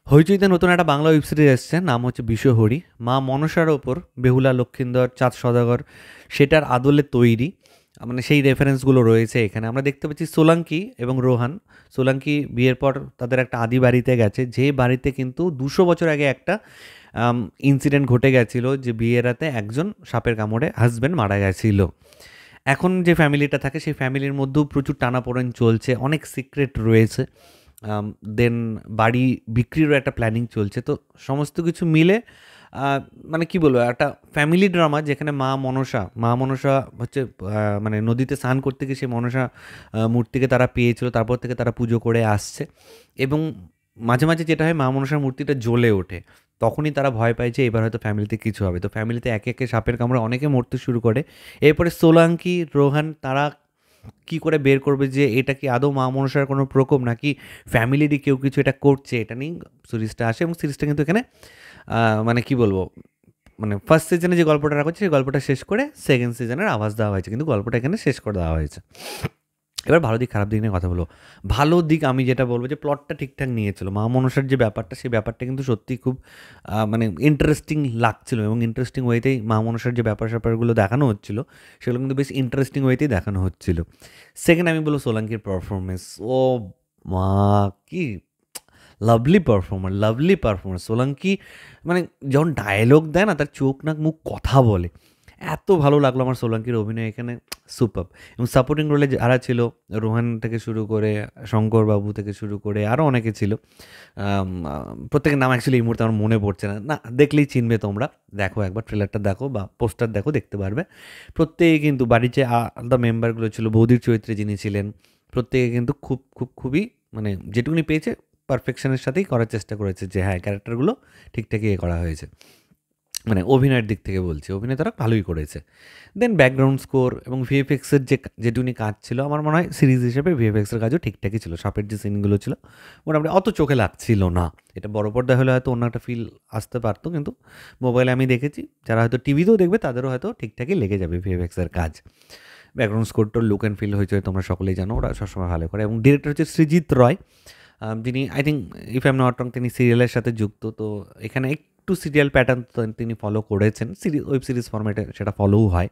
হইচইতে নতুন একটা Bangla web series এসছে, নাম হচ্ছে বিশ্বহরি। মা মনসার ওপর বেহুলা, লক্ষিন্দর, চাঁদ সওদাগর সেটার আদলে তৈরি। মানে সেই রেফারেন্সগুলো রয়েছে এখানে। আমরা দেখতে পাচ্ছি সোলাঙ্কি এবং রোহান। সোলাঙ্কি বিয়ের পর তাদের একটা আদি বাড়িতে গেছে, যে বাড়িতে কিন্তু 200 বছর আগে একটা ইনসিডেন্ট ঘটে গেছিলো, যে বিয়ের রাতে একজন সাপের কামড়ে হাজব্যান্ড মারা গেছিল। এখন যে ফ্যামিলিটা থাকে সেই ফ্যামিলির মধ্যেও প্রচুর টানাপোড়েন চলছে, অনেক সিক্রেট রয়েছে। দেন বাড়ি বিক্রিরও একটা প্ল্যানিং চলছে। তো সমস্ত কিছু মিলে মানে কি বলবো, একটা ফ্যামিলি ড্রামা, যেখানে মা মনসা হচ্ছে মানে নদীতে স্নান করতে গিয়ে সেই মনসা মূর্তিকে তারা পেয়েছিল, তারপর থেকে তারা পুজো করে আসছে। এবং মাঝে মাঝে যেটা হয়, মা মনসার মূর্তিটা জ্বলে ওঠে, তখনই তারা ভয় পায় যে এবার হয়তো ফ্যামিলিতে কিছু হবে। তো ফ্যামিলিতে একে একে সাপের কামড়ে অনেকে মরতে শুরু করে। এরপরে সোলাঙ্কি, রোহান তারা কি করে বের করবে যে এটা কি আদৌ মা মনসার কোনো প্রকোপ, নাকি ফ্যামিলিরই কেউ কিছু এটা করছে, এটা নিয়ে সিরিজটা আসে। এবং সিরিজটা কিন্তু এখানে মানে কি বলবো, মানে ফার্স্ট সিজনে যে গল্পটা রাখা হচ্ছে সেই গল্পটা শেষ করে সেকেন্ড সিজনের আওয়াজ দেওয়া হয়েছে, কিন্তু গল্পটা এখানে শেষ করে দেওয়া হয়েছে। এবার ভালো দিক খারাপ দিক নিয়ে কথা বলবো। ভালো দিক আমি যেটা বলবো, যে প্লটটা ঠিকঠাক নিয়েছিল। মা মনসার যে ব্যাপারটা, সেই ব্যাপারটা কিন্তু সত্যিই খুব মানে ইন্টারেস্টিং লাগছিল, এবং ইন্টারেস্টিং ওয়েতেই মা মনসার যে ব্যাপার স্যাপারগুলো দেখানো হচ্ছিল, সেগুলো কিন্তু বেশ ইন্টারেস্টিং ওয়েতেই দেখানো হচ্ছিল। সেকেন্ড আমি বলবো সোলাঙ্কির পারফরমেন্স। ও মা, কি লাভলি পারফরমেন্স সোলাঙ্কি। মানে যখন ডায়লগ দেয় না, তার চোখ নাক মুখ কথা বলে, এত ভালো লাগলো আমার সোলাঙ্কির অভিনয় এখানে, সুপার। এবং সাপোর্টিং রোলে যারা ছিল, রোহান থেকে শুরু করে, শঙ্কর বাবু থেকে শুরু করে আরও অনেকে ছিল। প্রত্যেকের নাম অ্যাকচুয়ালি এই মুহূর্তে আমার মনে পড়ছে না, না দেখলেই চিনবে তোমরা। দেখো একবার ট্রেলারটা দেখো বা পোস্টার দেখো, দেখতে পারবে। প্রত্যেকে কিন্তু বাড়ির যে আলাদা মেম্বারগুলো ছিল, বৌদির চরিত্রে যিনি ছিলেন, প্রত্যেকে কিন্তু খুবই মানে যেটুকুনি পেয়েছে পারফেকশনের সাথেই করার চেষ্টা করেছে, যে হ্যাঁ ক্যারেক্টারগুলো ঠিকঠাকই করা হয়েছে। মানে অভিনয়ের দিক থেকে বলছি, অভিনয় তারা ভালোই করেছে। দেন ব্যাকগ্রাউন্ড স্কোর এবং ভিএফএক্সের যেটুকুনি কাজ ছিল, আমার মনে হয় সিরিজ হিসেবে ভিএফএক্সের কাজও ঠিকঠাকই ছিল। সাপের যে সিনগুলো ছিল মোটামুটি অত চোখে লাগছিল না। এটা বড় পর্দায় হলে হয়তো অন্য একটা ফিল আসতে পারতো, কিন্তু মোবাইলে আমি দেখেছি, যারা হয়তো টিভিতেও দেখবে তাদেরও হয়তো ঠিকঠাকই লেগে যাবে ভিএফএক্সের কাজ। ব্যাকগ্রাউন্ড স্কোরটার লুক অ্যান্ড ফিল হয়েছে, তোমরা সকলেই জানো, ওরা সবসময় ভালো করে। এবং ডিরেক্টর হচ্ছে সৃজিত রয়, যিনি I think, if I am not wrong, তিনি সিরিয়ালের সাথে যুক্ত। তো এখানে একটু সিরিয়াল প্যাটার্ন তিনি ফলো করেছেন, ওয়েব সিরিজ ফরম্যাটে সেটা ফলোও হয়।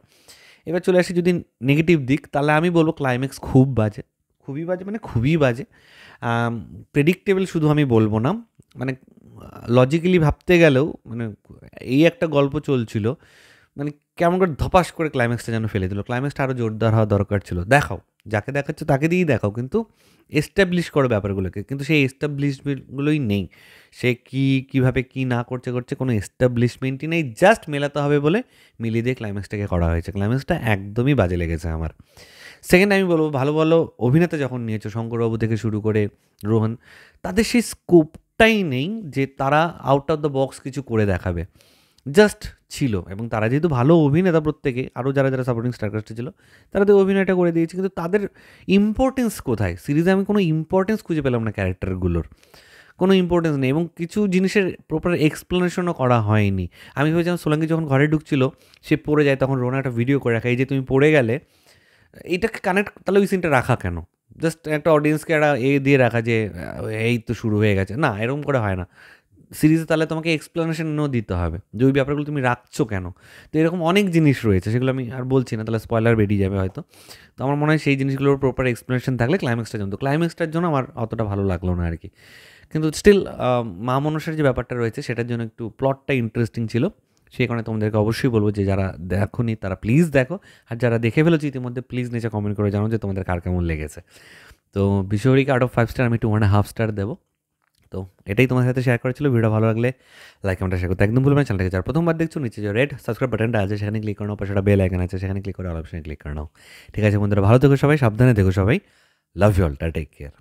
এবার চলে আসি যদি নেগেটিভ দিক, তাহলে আমি বলবো ক্লাইম্যাক্স খুব বাজে, খুবই বাজে, মানে খুবই বাজে। প্রেডিক্টেবল শুধু আমি বলবো না, মানে লজিক্যালি ভাবতে গেলেও, মানে এই একটা গল্প চলছিল, মানে কেমন করে ধপাস করে ক্লাইম্যাক্সটা যেন ফেলে দিল। ক্লাইম্যাক্সটা আরও জোরদার হওয়া দরকার ছিল। দেখাও, যাকে দেখাচ্ছ তাকে দিয়েই দেখাও, কিন্তু এস্টাবলিশ করো ব্যাপারগুলোকে, কিন্তু সেই এস্টাবলিশমেন্টগুলোই নেই। সে কীভাবে কী না করছে কোনো এস্টাবলিশমেন্টই নেই, জাস্ট মেলাতে হবে বলে মিলিয়ে দিয়ে ক্লাইম্যাক্সটাকে করা হয়েছে। ক্লাইম্যাক্সটা একদমই বাজে লেগেছে আমার। সেকেন্ড আমি বলবো, ভালো ভালো অভিনেতা যখন নিয়েছো, শঙ্করবাবু থেকে শুরু করে রোহন, তাদের সেই স্কোপটাই নেই যে তারা আউট অফ দ্য বক্স কিছু করে দেখাবে, জাস্ট ছিল। এবং তারা যেহেতু ভালো অভিনেতা প্রত্যেকে, আরও যারা যারা সাপোর্টিং স্টারকাস্টে ছিল, তারা তো অভিনয়টা করে দিয়েছে, কিন্তু তাদের ইম্পর্টেন্স কোথায়? সিরিজে আমি কোনো ইম্পর্টেন্স খুঁজে পেলাম না ক্যারেক্টারগুলোর, কোনো ইম্পর্টেন্স নেই, এবং কিছু জিনিসের প্রপার এক্সপ্লেনেশনও করা হয়নি। আমি ভেবেছিলাম সোলাঙ্কি যখন ঘরে ঢুকছিল, সে পড়ে যায়, তখন রোনা একটা ভিডিও করে রাখা, এই যে তুমি পড়ে গেলে, এইটাকে কানেক্ট, তাহলে ওই সিনটা রাখা কেন? জাস্ট একটা অডিয়েন্সকে একটা দিয়ে রাখা যে এই তো শুরু হয়ে গেছে, না এরকম করে হয় না সিরিজে। তাহলে তোমাকে এক্সপ্লেনেশনও দিতে হবে যে ওই ব্যাপারগুলো তুমি রাখছো কেন। তো এরকম অনেক জিনিস রয়েছে, সেগুলো আমি আর বলছি না, তাহলে স্পয়লার বেরিয়ে যাবে হয়তো। তো আমার মনে হয় সেই জিনিসগুলোর প্রপার এক্সপ্লেনেশন থাকলে ক্লাইম্যাক্সটা জমতো। ক্লাইম্যাক্সটার জন্য আমার অতটা ভালো লাগলো না আর কি। কিন্তু স্টিল মা মনসার যে ব্যাপারটা রয়েছে, সেটার জন্য একটু প্লটটা ইন্টারেস্টিং ছিল। সেই কারণে তোমাদেরকে অবশ্যই বলবো যে যারা দেখোনি তারা প্লিজ দেখো, আর যারা দেখে ফেলেছি ইতিমধ্যে প্লিজ নিচে কমেন্ট করে জানো যে তোমাদের কার কেমন লেগেছে। তো বিশ্বহরিকে আউট অফ 5 স্টার আমি 2.5 স্টার দেবো। তো এটাই তোমার সাথে শেয়ার করেছিল। ভিডিও ভালো লাগলে লাইক কমেন্ট শেয়ার করতে একদম ভুলবেন না। চ্যানেলটাকে যারা প্রথমবার দেখছো, নিচে যে রেড সাবস্ক্রাইব বাটনটা আছে সেখানে ক্লিক করে নাও, পাশে একটা বেল আইকন আছে সেখানে ক্লিক করে অল অপশনে ক্লিক করে নাও। ঠিক আছে বন্ধুরা, ভালো থেকো সবাই, সাবধানে থেকো সবাই, love you all, take care.